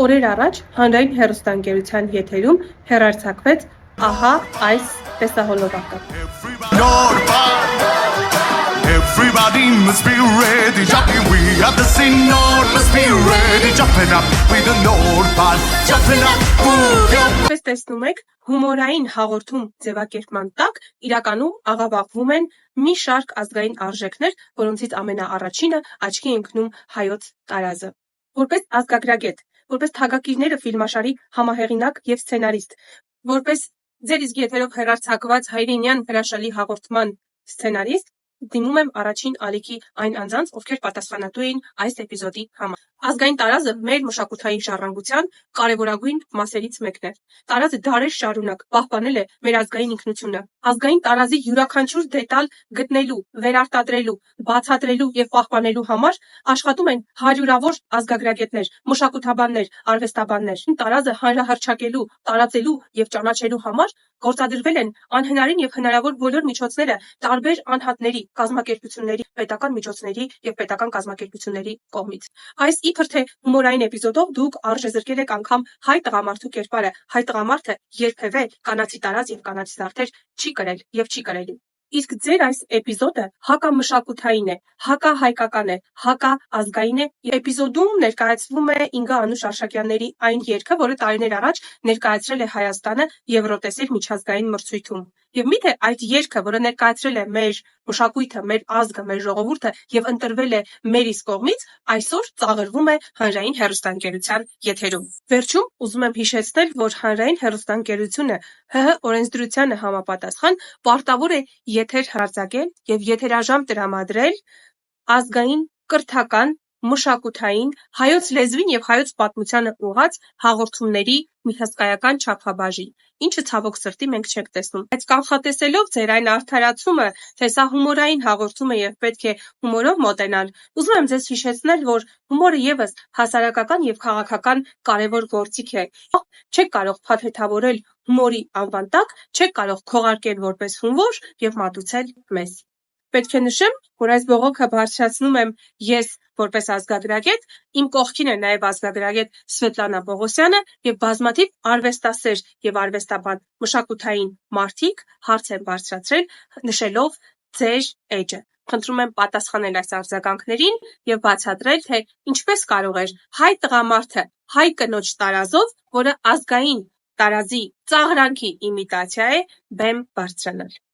Օրեր առաջ հանրային հեռուստաընկերության եթերում հեռարձակվեց ահա այս տեսահոլովակը։ Everybody must be ready, jumping we at the signal, must be ready, jumping up with the Nordpal, jumping up, Պես տեսնում եք, հումորային հաղորդում ձևակերպման տակ իրականում աղավաղվում են մի շարք ազգային արժեքներ, որոնցից ամենաառաջինը աչքի ընկնում հայոց տարազը։ Որպես ազգագրագետ, որպես թագակիրները ֆիլմաշարի համահեղինակ եւ սցենարիստ, որպես ձեր իսկ եթերով հեռարձակված հայրենյան հրաշալի հաղորդման սցենարիստ, դիմում եմ առաջին ալիքի այն անձանց, ովքեր պատասխանատու էին այս էպիզոդի համար։ Ազգային տարազը մեր մշակութային ժառանգության կարևորագույն մասերից մեկն է։ Տարազը դարեր շարունակ պահպանել է մեր ազգային ինքնությունը։ Ազգային տարազի յուրաքանչյուր դետալ գտնելու, վերարտադրելու, բացատրելու եւ պահպանելու համար աշխատում են հարյուրավոր ազգագրագետներ, մշակութաբաններ, արվեստաբաններ։ Տարազը հանրահռչակելու, տարածելու եւ ճանաչելու համար գործադրվել են անհնարին եւ հնարավոր բոլոր միջոցները տարբեր անհատների, կազմակերպությունների, պետական միջոցների եւ պետական կազմակերպությունների կողմից։ Այս իբր թե հումորային էպիզոդով դուք արժեզրկել եք անգամ հայ տղամարդու կերպարը։ Հայ տղամարդը երբևէ կանացի տարած եւ կանացի զարդեր չի կրել եւ չի կրելու։ Իսկ ձեր այս էպիզոդը հակամշակութային է, հակահայկական է, հակաազգային է։ Էպիզոդում ներկայացվում է Ինգա Անուշ Արշակյանների այն երգը, որը տարիներ առաջ ներկայացրել է Հայաստանը Եվրոտեսիլ միջազգային մրցույթում։ Եվ միթե այդ երգը, որը ներկայացրել է մեր մշակույթը, մեր ազգը, մեր ժողովուրդը եւ ընտրվել է մեր իսկ կողմից, այսօր ծաղրվում է հանրային հեռուստաընկերության եթերում։ Վերջում ուզում եմ հիշեցնել, որ հանրային հեռուստաընկերությունը ՀՀ օրենսդրությանը համապատասխան պարտավոր է եթեր հեռարձակել եւ եթերաժամ տրամադրել ազգային, կրթական, մշակութային, հայոց լեզվին եւ հայոց պատմությանը ուղղված հաղորդումների մի հսկայական չափաբաժին, ինչը ցավոք սրտի մենք չենք տեսնում։ Բայց կանխատեսելով ձեր այն արդարացումը, թե սա հումորային հաղորդում է եւ պետք է հումորով մոտենալ, ուզում եմ ձեզ հիշեցնել, որ հումորը եւս հասարակական եւ քաղաքական կարեւոր գործիք է։ Չեք կարող փաթեթավորել հումորի անվան տակ, չեք կարող քողարկել որպես հումոր եւ մատուցել մեզ։ Պետք է նշեմ, որ այս բողոքը բարձրացնում եմ ես որպես ազգագրագետ, իմ կողքին է նաև ազգագրագետ Սվետլանա Պողոսյանը եւ բազմաթիվ արվեստասեր եւ արվեստաբան մշակութային մարդիկ հարց են բարձրացրել, նշելով ձեր էջը։ Խնդրում եմ պատասխանել այս արձագանքներին եւ բացատրել, թե ինչպես կարող էր հայ տղամարդը հայ կնոջ տարազով, որը ազգային տարազի ծաղրանքի իմիտացիա է, բեմ բարձրանալ։